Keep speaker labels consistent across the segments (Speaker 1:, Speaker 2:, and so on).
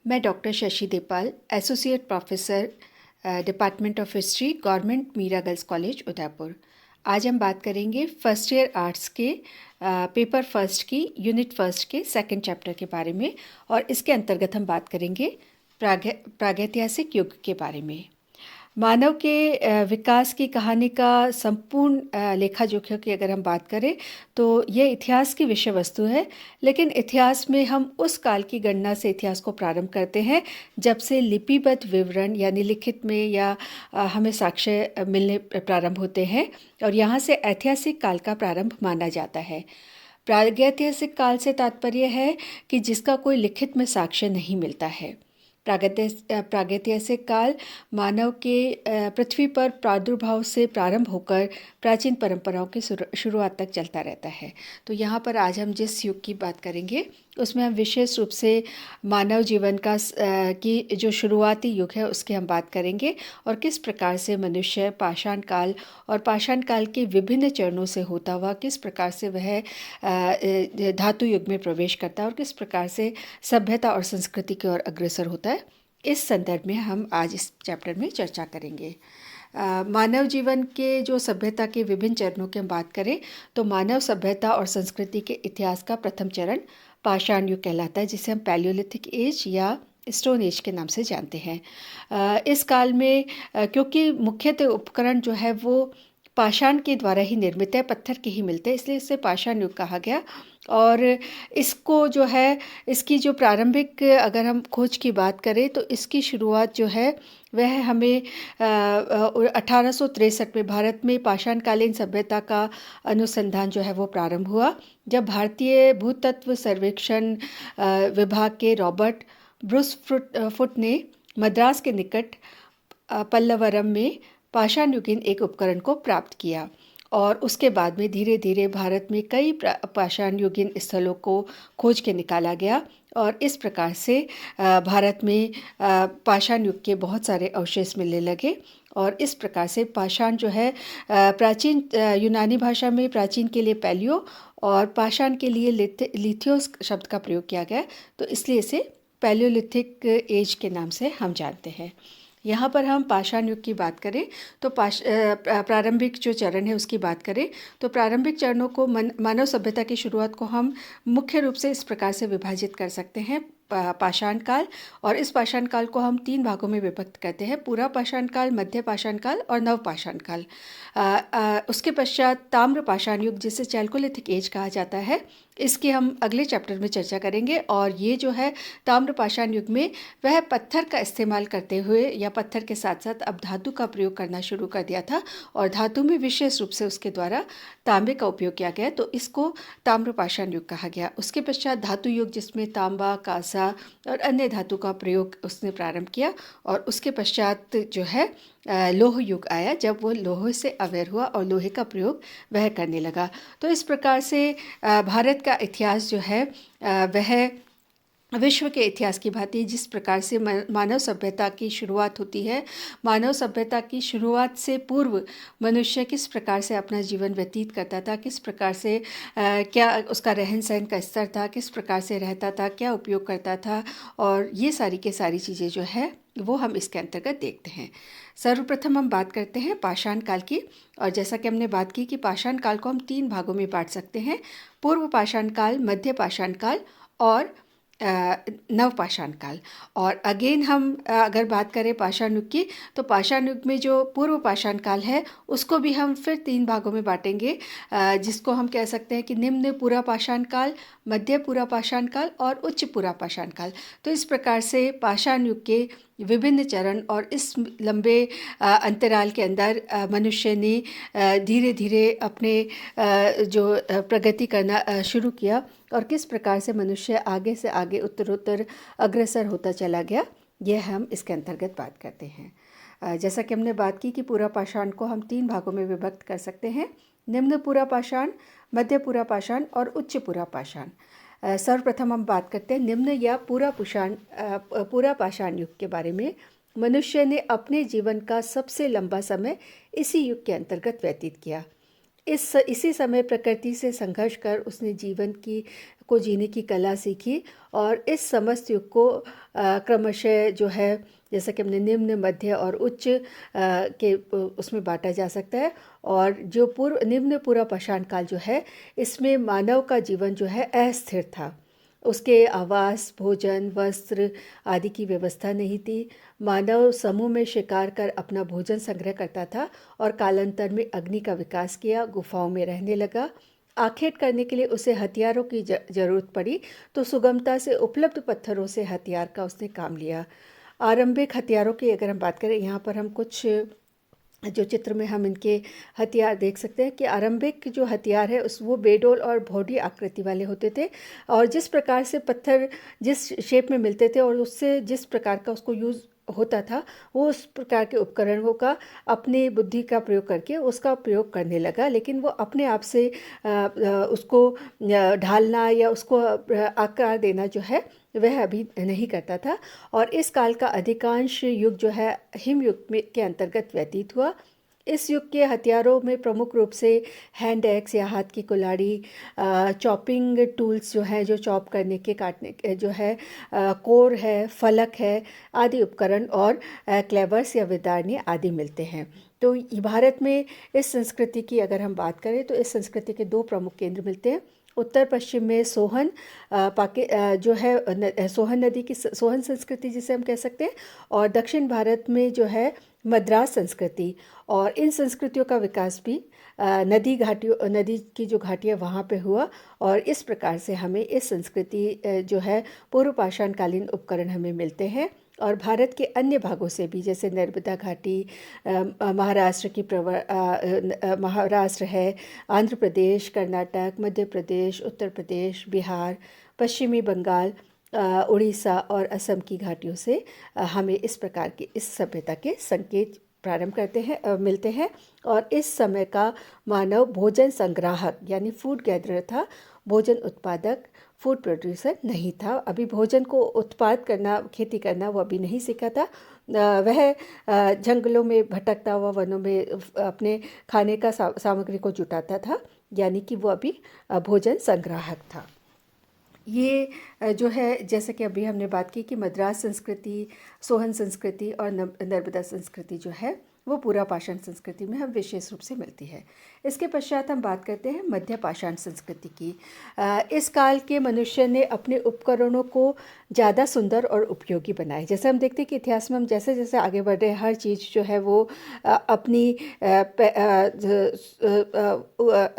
Speaker 1: मैं doctor Shashi Depal, associate professor, department of history, government Meera girls college Udaipur. आज हम बात करेंगे फर्स्ट ईयर आर्ट्स के पेपर फर्स्ट की यूनिट फर्स्ट के सेकंड चैप्टर के बारे में, और इसके अंतर्गत हम बात करेंगे प्रागैतिहासिक युग के बारे में। मानव के विकास की कहानी का संपूर्ण लेखा जोखा की अगर हम बात करें तो ये इतिहास की विषय वस्तु है, लेकिन इतिहास में हम उस काल की गणना से इतिहास को प्रारंभ करते हैं जब से लिपिबद्ध विवरण यानी लिखित में या हमें साक्ष्य मिलने प्रारंभ होते हैं, और यहाँ से ऐतिहासिक काल का प्रारंभ माना जाता है। प्रागैतिहासिक काल से तात्पर्य है कि जिसका कोई लिखित में साक्ष्य नहीं मिलता है। प्रागैतिहासिक काल मानव के पृथ्वी पर प्रादुर्भाव से प्रारंभ होकर प्राचीन परंपराओं की शुरुआत तक चलता रहता है। तो यहाँ पर आज हम जिस युग की बात करेंगे उसमें हम विशेष रूप से मानव जीवन का की जो शुरुआती युग है उसकी हम बात करेंगे, और किस प्रकार से मनुष्य पाषाण काल और पाषाण काल के विभिन्न चरणों से होता हुआ किस प्रकार से वह धातु युग में प्रवेश करता है और किस प्रकार से सभ्यता और संस्कृति की ओर अग्रसर होता है। इस संदर्भ में हम आज इस चैप्टर में चर्चा करेंगे। मानव जीवन के जो सभ्यता के विभिन्न चरणों की हम बात करें तो मानव सभ्यता और संस्कृति के इतिहास का प्रथम चरण पाषाण युग कहलाता है, जिसे हम पैलियोलिथिक एज या स्टोन एज के नाम से जानते हैं। इस काल में क्योंकि मुख्यतः उपकरण जो है वो पाषाण के द्वारा ही निर्मित है, पत्थर के ही मिलते हैं, इसलिए इसे पाषाण युग कहा गया। और इसको जो है इसकी जो प्रारंभिक अगर हम खोज की बात करें तो इसकी शुरुआत जो है वह हमें 1863 में भारत में पाषाणकालीन सभ्यता का अनुसंधान जो है वो प्रारंभ हुआ, जब भारतीय भूतत्व सर्वेक्षण विभाग के रॉबर्ट ब्रूस फुट ने मद्रास के निकट पल्लवरम में पाषाण युगीन एक उपकरण को प्राप्त किया, और उसके बाद में धीरे धीरे भारत में कई पाषाण युगीन स्थलों को खोज के निकाला गया, और इस प्रकार से भारत में पाषाण युग के बहुत सारे अवशेष मिलने लगे। और इस प्रकार से पाषाण जो है प्राचीन यूनानी भाषा में प्राचीन के लिए पैलियो और पाषाण के लिए लिथियोस शब्द का प्रयोग किया गया, तो इसलिए इसे पैलियोलिथिक एज के नाम से हम जानते हैं। यहाँ पर हम पाषाण युग की बात करें तो प्रारंभिक जो चरण है उसकी बात करें तो प्रारंभिक चरणों को मानव सभ्यता की शुरुआत को हम मुख्य रूप से इस प्रकार से विभाजित कर सकते हैं। पाषाण काल, और इस पाषाण काल को हम 3 भागों में विभक्त करते हैं: पूरा पाषाण काल, मध्य पाषाण काल और नव पाषाण काल। उसके पश्चात ताम्र पाषाण युग, जिसे चैल्कोलिथिक एज कहा जाता है, इसकी हम अगले चैप्टर में चर्चा करेंगे। और ये जो है ताम्र पाषाण युग में वह पत्थर का इस्तेमाल करते हुए या पत्थर के साथ साथ अब धातु का प्रयोग करना शुरू कर दिया था, और धातु में विशेष रूप से उसके द्वारा तांबे का उपयोग किया गया, तो इसको ताम्र पाषाण युग कहा गया। उसके पश्चात धातु युग, जिसमें तांबा, कांसा और अन्य धातु का प्रयोग उसने प्रारंभ किया, और उसके पश्चात जो है लोह युग आया, जब वो लोहे से अवेयर हुआ और लोहे का प्रयोग वह करने लगा। तो इस प्रकार से भारत का इतिहास जो है वह विश्व के इतिहास की भांति जिस प्रकार से मानव सभ्यता की शुरुआत होती है, मानव सभ्यता की शुरुआत से पूर्व मनुष्य किस प्रकार से अपना जीवन व्यतीत करता था, किस प्रकार से क्या उसका रहन सहन का स्तर था, किस प्रकार से रहता था, क्या उपयोग करता था, और ये सारी के सारी चीज़ें जो है वो हम इसके अंतर्गत देखते हैं। सर्वप्रथम हम बात करते हैं पाषाण काल की, और जैसा कि हमने बात की कि पाषाण काल को हम 3 भागों में बांट सकते हैं: पूर्व पाषाण काल, मध्य पाषाण काल और नव पाषाण काल। और अगेन हम अगर बात करें पाषाण युग की, तो पाषाण युग में जो पूर्व पाषाण काल है उसको भी हम फिर 3 भागों में बांटेंगे, जिसको हम कह सकते हैं कि निम्न पूरा पाषाण काल, मध्य पूरा पाषाण काल और उच्च पूरा पाषाण काल। तो इस प्रकार से पाषाण युग के विभिन्न चरण और इस लंबे अंतराल के अंदर मनुष्य ने धीरे धीरे अपने जो प्रगति करना शुरू किया, और किस प्रकार से मनुष्य आगे से आगे उत्तरोत्तर अग्रसर होता चला गया, यह हम इसके अंतर्गत बात करते हैं। जैसा कि हमने बात की कि पूरा पाषाण को हम 3 भागों में विभक्त कर सकते हैं: निम्न पूरा पाषाण, मध्य पूरा पाषाण और उच्च पूरा पाषाण। सर्वप्रथम हम बात करते हैं निम्न या पूरा पाषाण युग के बारे में। मनुष्य ने अपने जीवन का सबसे लंबा समय इसी युग के अंतर्गत व्यतीत किया। इसी समय प्रकृति से संघर्ष कर उसने जीवन की को जीने की कला सीखी और इस समस्त युग को क्रमशः जो है, जैसा कि हमने निम्न, मध्य और उच्च के उसमें बांटा जा सकता है। और जो निम्न पूरा पाषाण काल जो है, इसमें मानव का जीवन जो है अस्थिर था। उसके आवास, भोजन, वस्त्र आदि की व्यवस्था नहीं थी। मानव समूह में शिकार कर अपना भोजन संग्रह करता था और कालांतर में अग्नि का विकास किया, गुफाओं में रहने लगा। आखेट करने के लिए उसे हथियारों की जरूरत पड़ी, तो सुगमता से उपलब्ध पत्थरों से हथियार का उसने काम लिया। आरंभिक हथियारों की अगर हम बात करें, यहाँ पर हम कुछ जो चित्र में हम इनके हथियार देख सकते हैं कि आरंभिक जो हथियार है वो बेडोल और भौडी आकृति वाले होते थे। और जिस प्रकार से पत्थर जिस शेप में मिलते थे और उससे जिस प्रकार का उसको यूज़ होता था, वो उस प्रकार के उपकरणों का अपनी बुद्धि का प्रयोग करके उसका प्रयोग करने लगा। लेकिन वो अपने आप से उसको ढालना या उसको आकार देना जो है वह अभी नहीं करता था। और इस काल का अधिकांश युग जो है हिम युग में के अंतर्गत व्यतीत हुआ। इस युग के हथियारों में प्रमुख रूप से हैंड एक्स या हाथ की कुल्हाड़ी, चॉपिंग टूल्स जो है, जो चॉप करने के काटने के जो है, कोर है, फलक है आदि उपकरण, और क्लेवर्स या विदारनी आदि मिलते हैं। तो भारत में इस संस्कृति की अगर हम बात करें तो इस संस्कृति के दो प्रमुख केंद्र मिलते हैं। उत्तर पश्चिम में सोहन जो है सोहन नदी की सोहन संस्कृति जिसे हम कह सकते हैं, और दक्षिण भारत में जो है मद्रास संस्कृति। और इन संस्कृतियों का विकास भी नदी की जो घाटियाँ वहाँ पे हुआ। और इस प्रकार से हमें इस संस्कृति जो है पूर्व पाषाण कालीन उपकरण हमें मिलते हैं। और भारत के अन्य भागों से भी, जैसे नर्मदा घाटी, महाराष्ट्र है, आंध्र प्रदेश, कर्नाटक, मध्य प्रदेश, उत्तर प्रदेश, बिहार, पश्चिमी बंगाल, उड़ीसा और असम की घाटियों से हमें इस प्रकार की इस सभ्यता के संकेत मिलते हैं। और इस समय का मानव भोजन संग्राहक यानी फूड गैदरर था, भोजन उत्पादक फूड प्रोड्यूसर नहीं था। अभी भोजन को उत्पाद करना, खेती करना वो अभी नहीं सीखा था। वह जंगलों में भटकता हुआ, वनों में अपने खाने का सामग्री को जुटाता था, यानी कि वो अभी भोजन संग्राहक था। ये जो है, जैसे कि अभी हमने बात की कि मद्रास संस्कृति, सोहन संस्कृति और नर्मदा संस्कृति जो है वो पूरा पाषाण संस्कृति में हम विशेष रूप से मिलती है। इसके पश्चात हम बात करते हैं मध्य पाषाण संस्कृति की। इस काल के मनुष्य ने अपने उपकरणों को ज़्यादा सुंदर और उपयोगी बनाए। जैसे हम देखते हैं कि इतिहास में हम जैसे जैसे आगे बढ़ रहे हैं, हर चीज़ जो है वो अपनी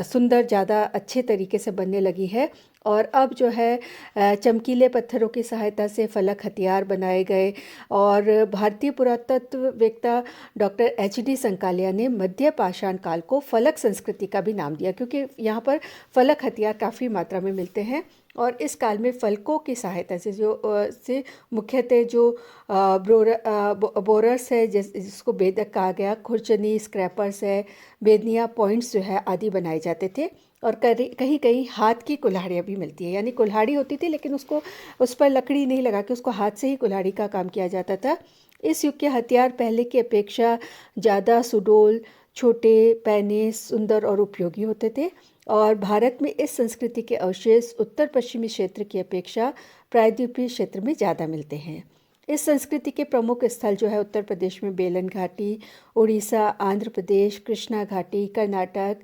Speaker 1: सुंदर, ज़्यादा अच्छे तरीके से बनने लगी है। और अब जो है चमकीले पत्थरों की सहायता से फलक हथियार बनाए गए। और भारतीय पुरातत्ववेत्ता डॉक्टर HD संकालिया ने मध्य पाषाण काल को फलक संस्कृति का भी नाम दिया, क्योंकि यहाँ पर फलक हथियार काफ़ी मात्रा में मिलते हैं। और इस काल में फलकों की सहायता से मुख्यतः जो बोरर्स है, जिसको बेदक कहा गया, खुरचनी, स्क्रैपर्स है, बेदनिया, पॉइंट्स जो है आदि बनाए जाते थे। और कहीं कहीं हाथ की कुल्हाड़ियाँ भी मिलती है, यानी कुल्हाड़ी होती थी लेकिन उस पर लकड़ी नहीं लगा के उसको हाथ से ही कुल्हाड़ी का काम किया जाता था। इस युग के हथियार पहले की अपेक्षा ज़्यादा सुडौल, छोटे, पैने, सुंदर और उपयोगी होते थे। और भारत में इस संस्कृति के अवशेष उत्तर पश्चिमी क्षेत्र की अपेक्षा प्रायद्वीपीय क्षेत्र में ज़्यादा मिलते हैं। इस संस्कृति के प्रमुख स्थल जो है उत्तर प्रदेश में बेलन घाटी, उड़ीसा, आंध्र प्रदेश, कृष्णा घाटी, कर्नाटक,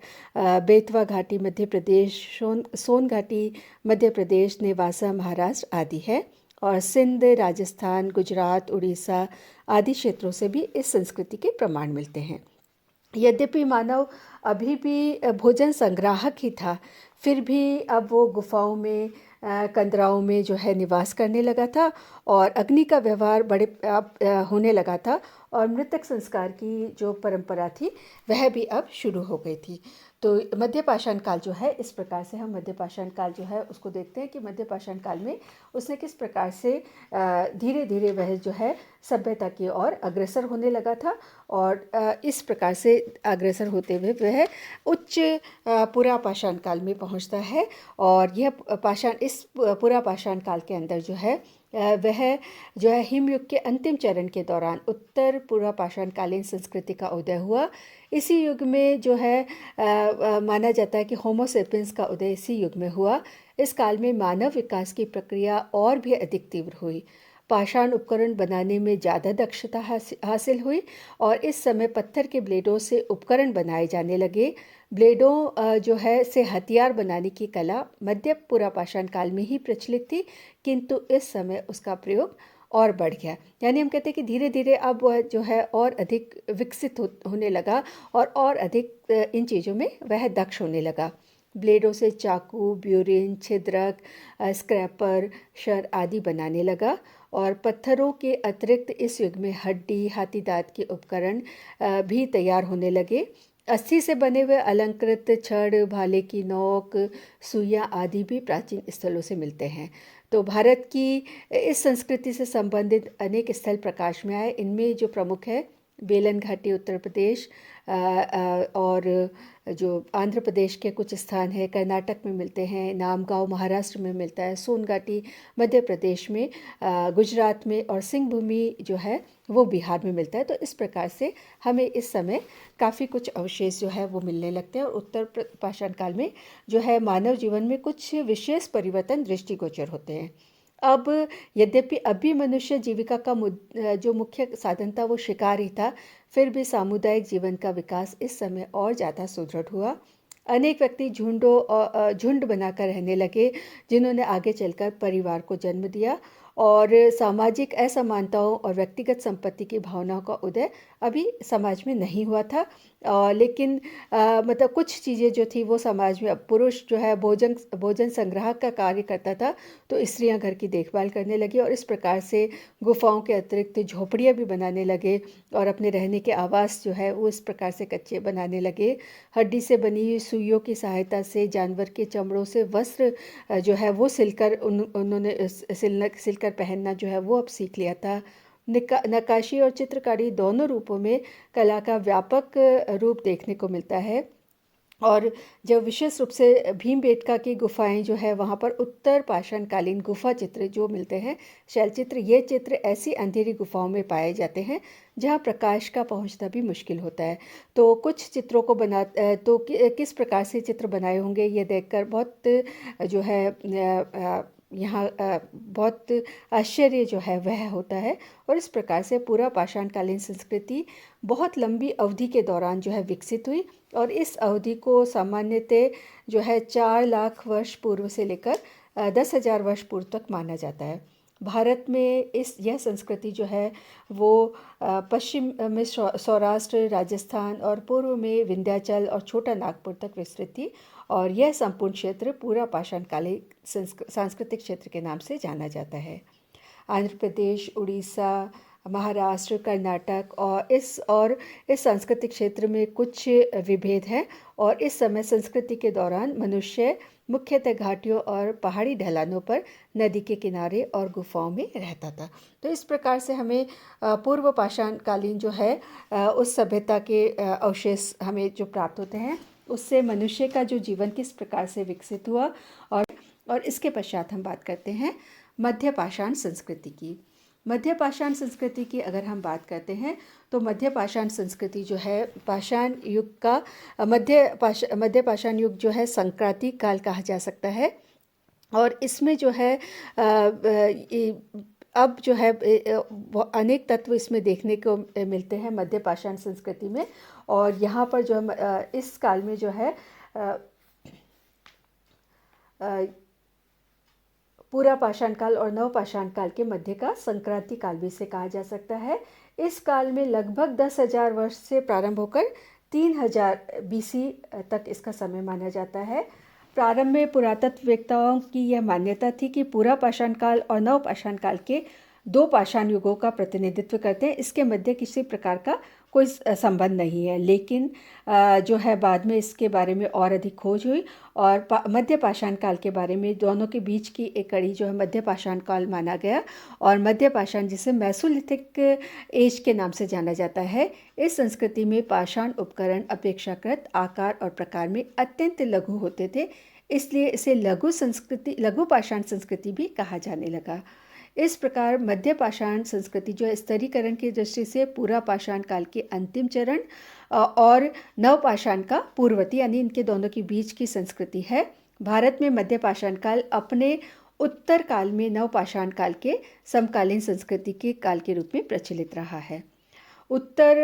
Speaker 1: बेतवा घाटी मध्य प्रदेश, सोन घाटी मध्य प्रदेश, नेवासा महाराष्ट्र आदि है। और सिंध, राजस्थान, गुजरात, उड़ीसा आदि क्षेत्रों से भी इस संस्कृति के प्रमाण मिलते हैं। यद्यपि मानव अभी भी भोजन संग्राहक ही था, फिर भी अब वो गुफाओं में, कंदराओं में जो है निवास करने लगा था। और अग्नि का व्यवहार होने लगा था। और मृतक संस्कार की जो परंपरा थी वह भी अब शुरू हो गई थी। तो मध्य पाषाण काल जो है, इस प्रकार से हम मध्य पाषाण काल जो है उसको देखते हैं कि मध्य पाषाण काल में उसने किस प्रकार से धीरे धीरे वह जो है सभ्यता की ओर अग्रसर होने लगा था। और इस प्रकार से अग्रसर होते हुए वह उच्च पुरा पाषाण काल में पहुंचता है। और यह इस पुरा पाषाण काल के अंदर जो है वह जो है हिमयुग के अंतिम चरण के दौरान उत्तर पूर्व पाषाण कालीन संस्कृति का उदय हुआ। इसी युग में जो है माना जाता है कि होमो सेपियंस का उदय इसी युग में हुआ। इस काल में मानव विकास की प्रक्रिया और भी अधिक तीव्र हुई। पाषाण उपकरण बनाने में ज़्यादा दक्षता हासिल हुई और इस समय पत्थर के ब्लेडों से उपकरण बनाए जाने लगे। ब्लेडों जो है से हथियार बनाने की कला मध्य पूरा पाषाण काल में ही प्रचलित थी, किंतु इस समय उसका प्रयोग और बढ़ गया। यानी हम कहते हैं कि धीरे धीरे अब वह जो है और अधिक विकसित होने लगा और अधिक इन चीज़ों में वह दक्ष होने लगा। ब्लेडों से चाकू, ब्यूरिन, छिद्रक, स्क्रैपर, शर आदि बनाने लगा और पत्थरों के अतिरिक्त इस युग में हड्डी, हाथी दांत के उपकरण भी तैयार होने लगे। अस्थि से बने हुए अलंकृत छड़, भाले की नोक, सुइयाँ आदि भी प्राचीन स्थलों से मिलते हैं। तो भारत की इस संस्कृति से संबंधित अनेक स्थल प्रकाश में आए। इनमें जो प्रमुख है बेलन घाटी उत्तर प्रदेश, और जो आंध्र प्रदेश के कुछ स्थान है, कर्नाटक में मिलते हैं, नामगांव महाराष्ट्र में मिलता है, सोन घाटी मध्य प्रदेश में, गुजरात में, और सिंह भूमि जो है वो बिहार में मिलता है। तो इस प्रकार से हमें इस समय काफ़ी कुछ अवशेष जो है वो मिलने लगते हैं और उत्तर पाषाण काल में जो है मानव जीवन में कुछ विशेष परिवर्तन दृष्टिगोचर होते हैं। अब यद्यपि अभी मनुष्य जीविका का जो मुख्य साधन था वो शिकार ही था, फिर भी सामुदायिक जीवन का विकास इस समय और ज़्यादा सुदृढ़ हुआ। अनेक व्यक्ति झुंड बनाकर रहने लगे, जिन्होंने आगे चलकर परिवार को जन्म दिया और सामाजिक असमानताओं और व्यक्तिगत संपत्ति की भावनाओं का उदय अभी समाज में नहीं हुआ था। लेकिन मतलब कुछ चीज़ें जो थी वो समाज में, अब पुरुष जो है भोजन संग्रह का कार्य करता था, तो स्त्रियां घर की देखभाल करने लगी और इस प्रकार से गुफाओं के अतिरिक्त झोपड़ियां भी बनाने लगे और अपने रहने के आवास जो है वो इस प्रकार से कच्चे बनाने लगे। हड्डी से बनी हुई सुइयों की सहायता से जानवर के चमड़ों से वस्त्र जो है वो सिलकर उन्होंने सिलकर पहनना जो है वो अब सीख लिया था। नक्काशी और चित्रकारी दोनों रूपों में कला का व्यापक रूप देखने को मिलता है। और जब विशेष रूप से भीमबेटका की गुफाएं जो है वहाँ पर उत्तर पाषाण कालीन गुफा चित्र जो मिलते हैं, शैल चित्र, ये चित्र ऐसी अंधेरी गुफाओं में पाए जाते हैं जहाँ प्रकाश का पहुँचना भी मुश्किल होता है। तो कुछ चित्रों को तो किस प्रकार से चित्र बनाए होंगे ये देखकर बहुत जो है यहाँ बहुत आश्चर्य जो है वह होता है। और इस प्रकार से पूरा पाषाणकालीन संस्कृति बहुत लंबी अवधि के दौरान जो है विकसित हुई और इस अवधि को सामान्यतः जो है 4 लाख वर्ष पूर्व से लेकर 10,000 वर्ष पूर्व तक माना जाता है। भारत में यह संस्कृति जो है वो पश्चिम में सौराष्ट्र, राजस्थान और पूर्व में विंध्याचल और छोटा नागपुर तक विस्तृत थी और यह संपूर्ण क्षेत्र पूरा पाषाणकालीन सांस्कृतिक क्षेत्र के नाम से जाना जाता है। आंध्र प्रदेश, उड़ीसा, महाराष्ट्र, कर्नाटक और इस सांस्कृतिक क्षेत्र में कुछ विभेद हैं और इस समय संस्कृति के दौरान मनुष्य मुख्यतः घाटियों और पहाड़ी ढलानों पर नदी के किनारे और गुफाओं में रहता था। तो इस प्रकार से हमें पूर्व पाषाण कालीन जो है उस सभ्यता के अवशेष हमें जो प्राप्त होते हैं, उससे मनुष्य का जो जीवन किस प्रकार से विकसित हुआ। और इसके पश्चात हम बात करते हैं मध्य पाषाण संस्कृति की। मध्य पाषाण संस्कृति की अगर हम बात करते हैं तो मध्य पाषाण संस्कृति जो है पाषाण युग का मध्य पाषाण युग जो है संक्रांति काल कहा जा सकता है। और इसमें जो है अब जो है अनेक तत्व इसमें देखने को मिलते हैं मध्य पाषाण संस्कृति में। और यहाँ पर जो इस काल में जो है पूरा पाषाण काल और नव पाषाण काल के मध्य का संक्रांति काल भी इसे कहा जा सकता है। इस काल में लगभग 10,000 वर्ष से प्रारंभ होकर 3000 BC तक इसका समय माना जाता है। प्रारंभ में पुरातत्ववेत्ताओं की यह मान्यता थी कि पूरा पाषाण काल और नव पाषाण काल के 2 पाषाण युगों का प्रतिनिधित्व करते हैं, इसके मध्य किसी प्रकार का कोई संबंध नहीं है। लेकिन जो है बाद में इसके बारे में और अधिक खोज हुई और मध्य पाषाण काल के बारे में दोनों के बीच की एक कड़ी जो है मध्य पाषाण काल माना गया। और मध्य पाषाण जिसे मेसोलिथिक एज के नाम से जाना जाता है, इस संस्कृति में पाषाण उपकरण अपेक्षाकृत आकार और प्रकार में अत्यंत लघु होते थे, इसलिए इसे लघु पाषाण संस्कृति भी कहा जाने लगा। इस प्रकार मध्य पाषाण संस्कृति जो है स्तरीकरण की दृष्टि से पूरा पाषाण काल के अंतिम चरण और नव पाषाण का पूर्ववर्ती यानी इनके दोनों के बीच की संस्कृति है। भारत में मध्य पाषाण काल अपने उत्तर काल में नवपाषाण काल के समकालीन संस्कृति के काल के रूप में प्रचलित रहा है। उत्तर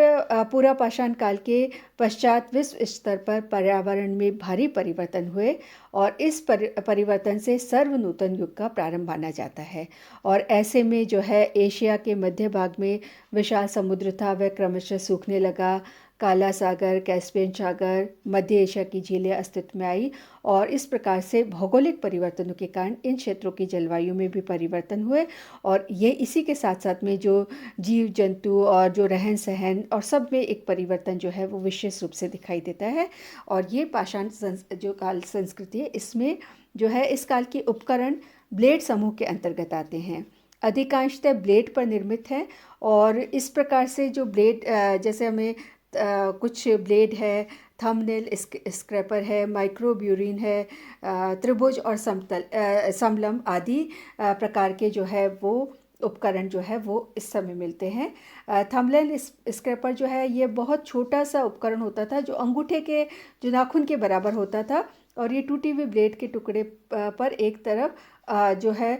Speaker 1: पूरा पाषाण काल के पश्चात विश्व स्तर पर पर्यावरण में भारी परिवर्तन हुए और इस परिवर्तन से सर्वनूतन युग का प्रारंभ माना जाता है। और ऐसे में जो है एशिया के मध्य भाग में विशाल समुद्र था, वह क्रमशः सूखने लगा। काला सागर, कैस्पियन सागर, मध्य एशिया की झीलें अस्तित्व में आई और इस प्रकार से भौगोलिक परिवर्तनों के कारण इन क्षेत्रों की जलवायु में भी परिवर्तन हुए। और ये इसी के साथ साथ में जो जीव जंतु और जो रहन सहन और सब में एक परिवर्तन जो है वो विशेष रूप से दिखाई देता है। और ये पाषाण जो काल संस्कृति है, इसमें जो है इस काल के उपकरण ब्लेड समूह के अंतर्गत आते हैं। अधिकांशतः ब्लेड पर निर्मित है और इस प्रकार से जो ब्लेड जैसे हमें कुछ ब्लेड है, थंबनेल स्क्रैपर है, माइक्रोब्यूरिन है, त्रिभुज और समलम आदि प्रकार के जो है वो उपकरण जो है वो इस समय मिलते हैं। थंबनेल स्क्रैपर जो है ये बहुत छोटा सा उपकरण होता था जो अंगूठे के जो नाखून के बराबर होता था और ये टूटी हुई ब्लेड के टुकड़े पर एक तरफ जो है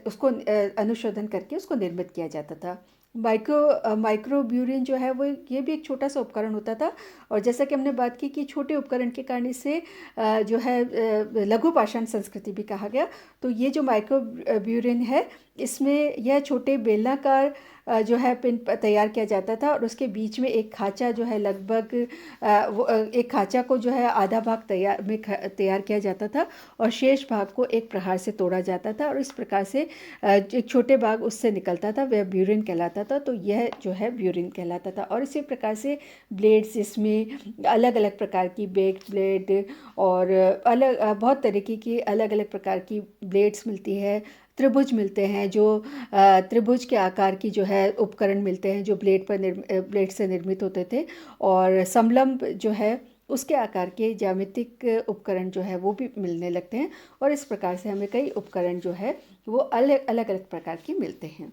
Speaker 1: उसको अनुशोधन करके उसको निर्मित किया जाता था। माइक्रोब्यूरिन जो है वो ये भी एक छोटा सा उपकरण होता था और जैसा कि हमने बात की कि छोटे उपकरण के कारण इसे जो है लघु पाषाण संस्कृति भी कहा गया। तो ये जो माइक्रोब्यूरिन है इसमें यह छोटे बेलनाकार जो है पिन तैयार किया जाता था और उसके बीच में एक खांचा जो है लगभग एक खांचा को जो है आधा भाग तैयार किया जाता था और शेष भाग को एक प्रहार से तोड़ा जाता था और इस प्रकार से एक छोटे भाग उससे निकलता था, वह ब्यूरिन कहलाता था। तो यह जो है ब्यूरिन कहलाता था। और इसी प्रकार से ब्लेड्स, इसमें अलग अलग प्रकार की बेक्ड ब्लेड और अलग बहुत तरीके की अलग अलग प्रकार की ब्लेड्स मिलती है। त्रिभुज मिलते हैं जो त्रिभुज के आकार की जो है उपकरण मिलते हैं जो ब्लेड से निर्मित होते थे और समलंब जो है उसके आकार के ज्यामितिक उपकरण जो है वो भी मिलने लगते हैं और इस प्रकार से हमें कई उपकरण जो है वो अलग अलग प्रकार के मिलते हैं।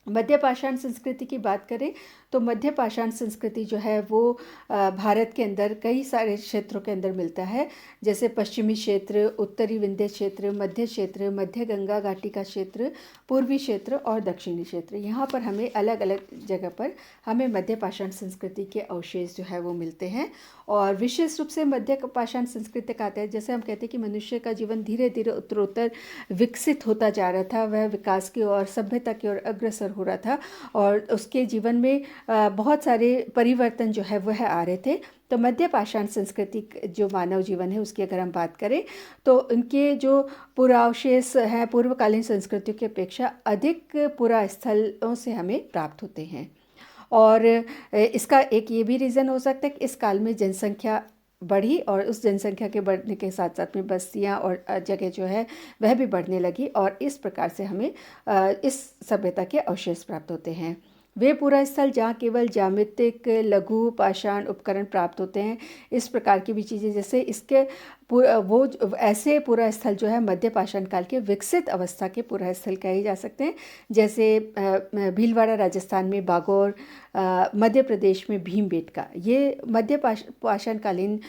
Speaker 1: मध्य पाषाण संस्कृति की बात करें तो मध्य पाषाण संस्कृति जो है वो भारत के अंदर कई सारे क्षेत्रों के अंदर मिलता है, जैसे पश्चिमी क्षेत्र, उत्तरी विंध्य क्षेत्र, मध्य गंगा घाटी का क्षेत्र, पूर्वी क्षेत्र और दक्षिणी क्षेत्र। यहाँ पर हमें अलग अलग जगह पर हमें मध्य पाषाण संस्कृति के अवशेष जो है वो मिलते हैं। और विशेष रूप से मध्य पाषाण संस्कृति का आता है, जैसे हम कहते हैं कि मनुष्य का जीवन धीरे धीरे उत्तरोत्तर विकसित होता जा रहा था, वह विकास की ओर, सभ्यता की ओर अग्रसर हो रहा था और उसके जीवन में बहुत सारे परिवर्तन जो है वह आ रहे थे। तो मध्य पाषाण संस्कृति जो मानव जीवन है उसकी अगर हम बात करें तो उनके जो पुरावशेष हैं पूर्वकालीन संस्कृतियों की अपेक्षा अधिक पुरा स्थलों से हमें प्राप्त होते हैं। और इसका एक ये भी रीज़न हो सकता है कि इस काल में जनसंख्या बढ़ी और उस जनसंख्या के बढ़ने के साथ साथ में बस्तियां और जगह जो है वह भी बढ़ने लगी और इस प्रकार से हमें इस सभ्यता के अवशेष प्राप्त होते हैं। वे पूरा स्थल जहाँ केवल ज्यामितिक लघु पाषाण उपकरण प्राप्त होते हैं, इस प्रकार की भी चीज़ें, जैसे इसके वो ऐसे पूरा स्थल जो है मध्य पाषाण काल के विकसित अवस्था के पूरा स्थल कहे जा सकते हैं, जैसे भीलवाड़ा राजस्थान में बागौर, मध्य प्रदेश में भीमबेटका, ये मध्य पाषाणकालीन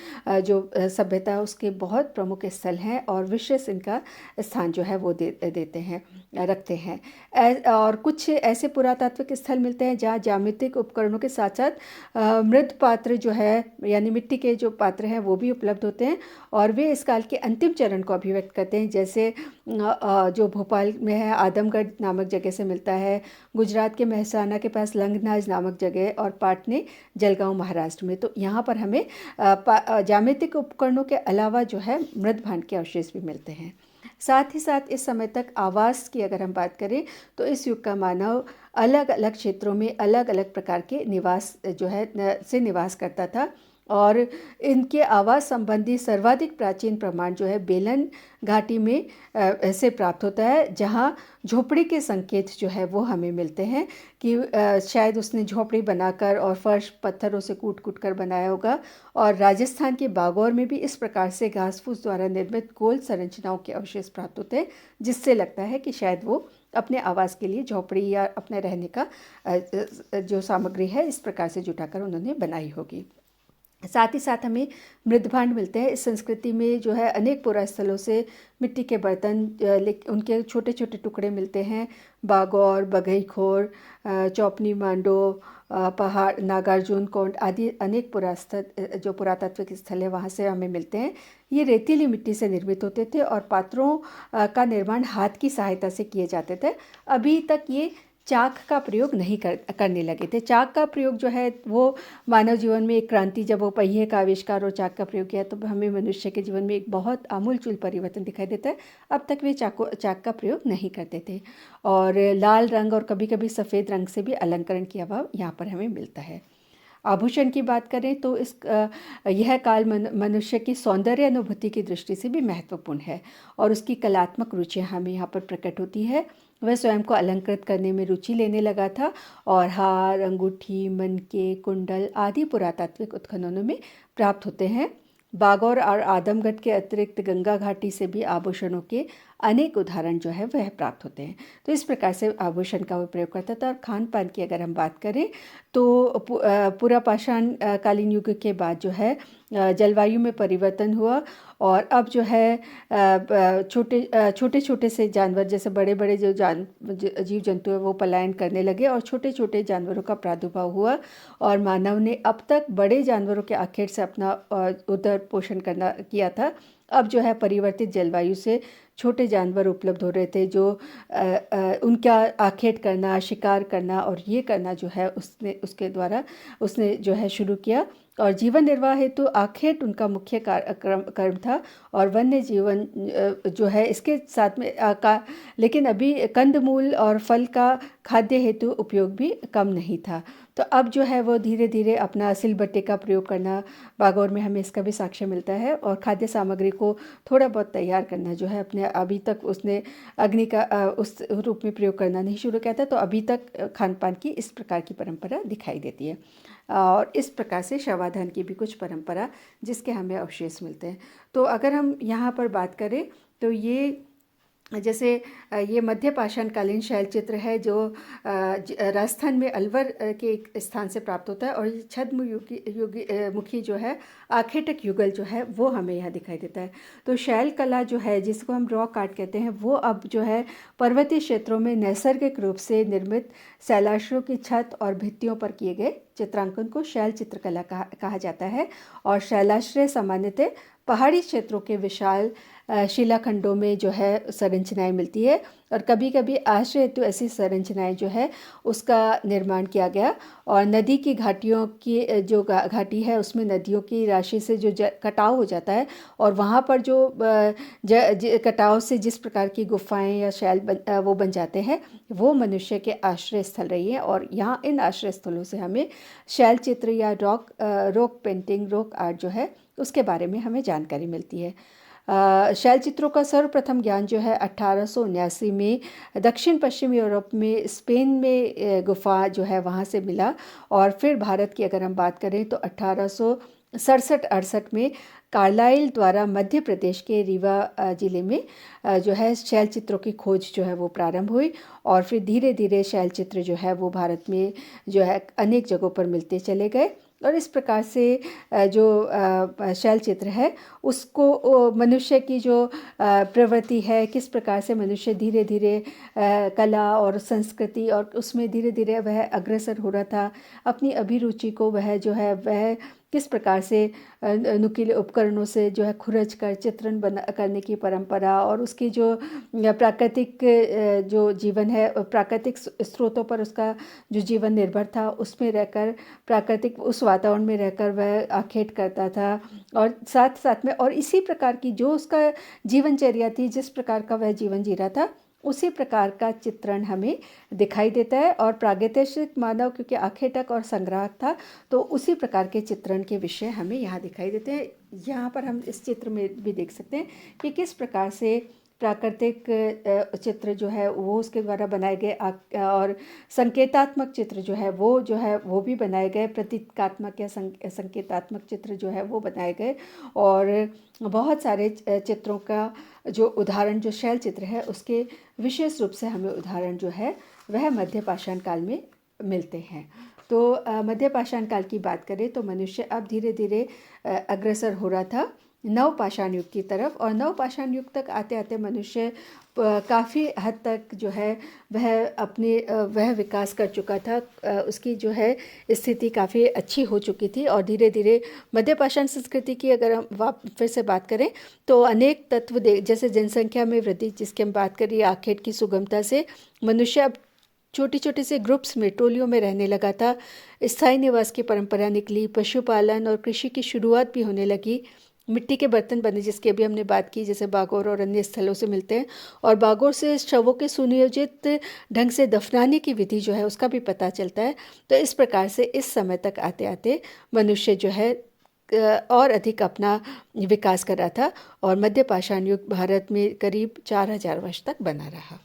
Speaker 1: जो सभ्यता है उसके बहुत प्रमुख स्थल हैं और विशेष इनका स्थान जो है वो देते हैं, रखते हैं। और कुछ ऐसे पुरातात्विक स्थल मिलते हैं जहाँ ज्यामितिक उपकरणों के साथ साथ मृत पात्र जो है यानी मिट्टी के जो पात्र हैं वो भी उपलब्ध होते हैं और वे इस काल के अंतिम चरण को अभिव्यक्त करते हैं, जैसे जो भोपाल में है आदमगढ़ नामक जगह से मिलता है, गुजरात के मेहसाना के पास लंगनाज नामक जगह और पाटने जलगांव महाराष्ट्र में। तो यहाँ पर हमें ज्यामितिक उपकरणों के अलावा जो है मृत भांड के अवशेष भी मिलते हैं। साथ ही साथ इस समय तक आवास की अगर हम बात करें तो इस युग का मानव अलग अलग क्षेत्रों में अलग अलग प्रकार के निवास जो है से निवास करता था और इनके आवास संबंधी सर्वाधिक प्राचीन प्रमाण जो है बेलन घाटी में से प्राप्त होता है, जहाँ झोपड़ी के संकेत जो है वो हमें मिलते हैं कि शायद उसने झोपड़ी बनाकर और फर्श पत्थरों से कूट कूट कर बनाया होगा। और राजस्थान के बागौर में भी इस प्रकार से घास फूस द्वारा निर्मित गोल संरचनाओं के अवशेष प्राप्त होते हैं, जिससे लगता है कि शायद वो अपने आवास के लिए झोपड़ी या अपने रहने का जो सामग्री है इस प्रकार से जुटाकर उन्होंने बनाई होगी। साथ ही साथ हमें मृदभांड मिलते हैं। इस संस्कृति में जो है अनेक पुरा स्थलों से मिट्टी के बर्तन, उनके छोटे छोटे टुकड़े मिलते हैं। बागौर, बघईखोर, चौपनी मांडो, पहाड़, नागार्जुन कोंड आदि अनेक जो पुरातात्विक स्थल है वहाँ से हमें मिलते हैं। ये रेतीली मिट्टी से निर्मित होते थे और पात्रों का निर्माण हाथ की सहायता से किए जाते थे। अभी तक ये चाक का प्रयोग नहीं करने लगे थे। चाक का प्रयोग जो है वो मानव जीवन में एक क्रांति, जब वो पहिए का आविष्कार और चाक का प्रयोग किया तो हमें मनुष्य के जीवन में एक बहुत आमूलचूल परिवर्तन दिखाई देता है। अब तक वे चाक का प्रयोग नहीं करते थे। और लाल रंग और कभी कभी सफ़ेद रंग से भी अलंकरण किया हुआ यहाँ पर हमें मिलता है। आभूषण की बात करें तो यह काल मनुष्य की सौंदर्य अनुभूति की दृष्टि से भी महत्वपूर्ण है और उसकी कलात्मक रुचियाँ हमें यहाँ पर प्रकट होती है। वह स्वयं को अलंकृत करने में रुचि लेने लगा था और हार, अंगूठी, मनके, कुंडल आदि पुरातात्विक उत्खननों में प्राप्त होते हैं। बागौर और आदमगढ़ के अतिरिक्त गंगा घाटी से भी आभूषणों के अनेक उदाहरण जो है वह प्राप्त होते हैं। तो इस प्रकार से आभूषण का वो प्रयोग करता था। और खान पान की अगर हम बात करें तो पूरा पाषाण कालीन युग के बाद जो है जलवायु में परिवर्तन हुआ और अब जो है छोटे छोटे से जानवर, जैसे बड़े बड़े जो जीव जंतु है वो पलायन करने लगे और छोटे छोटे जानवरों का प्रादुर्भाव हुआ और मानव ने अब तक बड़े जानवरों के आखेट से अपना उदर पोषण किया था। अब जो है परिवर्तित जलवायु से छोटे जानवर उपलब्ध हो रहे थे जो उनका आखेट करना, शिकार करना और ये करना जो है उसने जो है शुरू किया। और जीवन निर्वाह हेतु आखेट उनका मुख्य कर्म था और वन्य जीवन जो है इसके साथ में लेकिन अभी कंदमूल और फल का खाद्य हेतु उपयोग भी कम नहीं था। तो अब जो है वो धीरे धीरे अपना सिलबट्टे का प्रयोग करना, बागौर में हमें इसका भी साक्ष्य मिलता है। और खाद्य सामग्री को थोड़ा बहुत तैयार करना जो है अपने, अभी तक उसने अग्नि का उस रूप में प्रयोग करना नहीं शुरू किया था। तो अभी तक खान पान की इस प्रकार की परंपरा दिखाई देती है। और इस प्रकार से शवाधान की भी कुछ परंपरा जिसके हमें अवशेष मिलते हैं। तो अगर हम यहाँ पर बात करें तो ये जैसे ये मध्य पाषाणकालीन शैलचित्र है जो राजस्थान में अलवर के एक स्थान से प्राप्त होता है और ये छद्म मुखी जो है आखेटक युगल जो है वो हमें यहाँ दिखाई देता है। तो शैल कला जो है जिसको हम रॉक आर्ट कहते हैं वो अब जो है पर्वतीय क्षेत्रों में नैसर्गिक रूप से निर्मित शैलाश्रों की छत और भित्तियों पर किए गए चित्रांकन को शैल चित्रकला कहा जाता है। और शैलाश्रय सामान्यतः पहाड़ी क्षेत्रों के विशाल शिलाखंडों में जो है संरचनाएं मिलती है और कभी कभी आश्रय हेतु ऐसी संरचनाएं जो है उसका निर्माण किया गया। और नदी की घाटियों की जो घाटी है उसमें नदियों की राशि से जो कटाव हो जाता है और वहाँ पर जो कटाव से जिस प्रकार की गुफाएं या शैल वो बन जाते हैं वो मनुष्य के आश्रय स्थल रही है। और यहाँ इन आश्रय स्थलों से हमें शैल चित्र या रॉक पेंटिंग, रॉक आर्ट जो है उसके बारे में हमें जानकारी मिलती है। शैल चित्रों का सर्वप्रथम ज्ञान जो है 1879 में दक्षिण पश्चिम यूरोप में स्पेन में गुफा जो है वहाँ से मिला। और फिर भारत की अगर हम बात करें तो 1867-68 में कार्लाइल द्वारा मध्य प्रदेश के रीवा जिले में जो है शैल चित्रों की खोज जो है वो प्रारंभ हुई। और फिर धीरे धीरे शैल चित्र जो है वो भारत में जो है अनेक जगहों पर मिलते चले गए। और इस प्रकार से जो शैल चित्र है उसको मनुष्य की जो प्रवृत्ति है, किस प्रकार से मनुष्य धीरे धीरे कला और संस्कृति और उसमें धीरे धीरे वह अग्रसर हो रहा था, अपनी अभिरुचि को वह जो है वह किस प्रकार से नुकीले उपकरणों से जो है खुरच कर चित्रण करने की परंपरा और उसकी जो प्राकृतिक जो जीवन है, प्राकृतिक स्रोतों पर उसका जो जीवन निर्भर था उसमें रहकर प्राकृतिक उस वातावरण में रहकर वह आखेट करता था। और साथ साथ में और इसी प्रकार की जो उसका जीवनचर्या थी, जिस प्रकार का वह जीवन जी रहा था उसी प्रकार का चित्रण हमें दिखाई देता है। और प्रागैतिहासिक मानव क्योंकि आखेटक और संग्राहक था तो उसी प्रकार के चित्रण के विषय हमें यहाँ दिखाई देते हैं। यहाँ पर हम इस चित्र में भी देख सकते हैं कि किस प्रकार से प्राकृतिक चित्र जो है वो उसके द्वारा बनाए गए और संकेतात्मक चित्र जो है वो भी बनाए गए, प्रतीकात्मक या संकेतात्मक चित्र जो है वो बनाए गए। और बहुत सारे चित्रों का जो उदाहरण जो शैल चित्र है उसके विशेष रूप से हमें उदाहरण जो है वह मध्य पाषाण काल में मिलते हैं। तो मध्य पाषाण काल की बात करें तो मनुष्य अब धीरे धीरे अग्रसर हो रहा था नव पाषाण युग की तरफ, और नव पाषाण युग तक आते आते मनुष्य काफ़ी हद तक जो है वह विकास कर चुका था। उसकी जो है स्थिति काफ़ी अच्छी हो चुकी थी, और धीरे धीरे मध्य पाषाण संस्कृति की अगर हम फिर से बात करें तो अनेक तत्व जैसे जनसंख्या में वृद्धि जिसकी हम बात करिए, आखेट की सुगमता से मनुष्य अब छोटे छोटे से ग्रुप्स में, टोलियों में रहने लगा था। स्थायी निवास की परंपरा निकली, पशुपालन और कृषि की शुरुआत भी होने लगी। मिट्टी के बर्तन बने जिसकी अभी हमने बात की, जैसे बागोर और अन्य स्थलों से मिलते हैं, और बागोर से शवों के सुनियोजित ढंग से दफनाने की विधि जो है उसका भी पता चलता है। तो इस प्रकार से इस समय तक आते आते मनुष्य जो है और अधिक अपना विकास कर रहा था, और मध्य पाषाण युग भारत में करीब 4000 वर्ष तक बना रहा।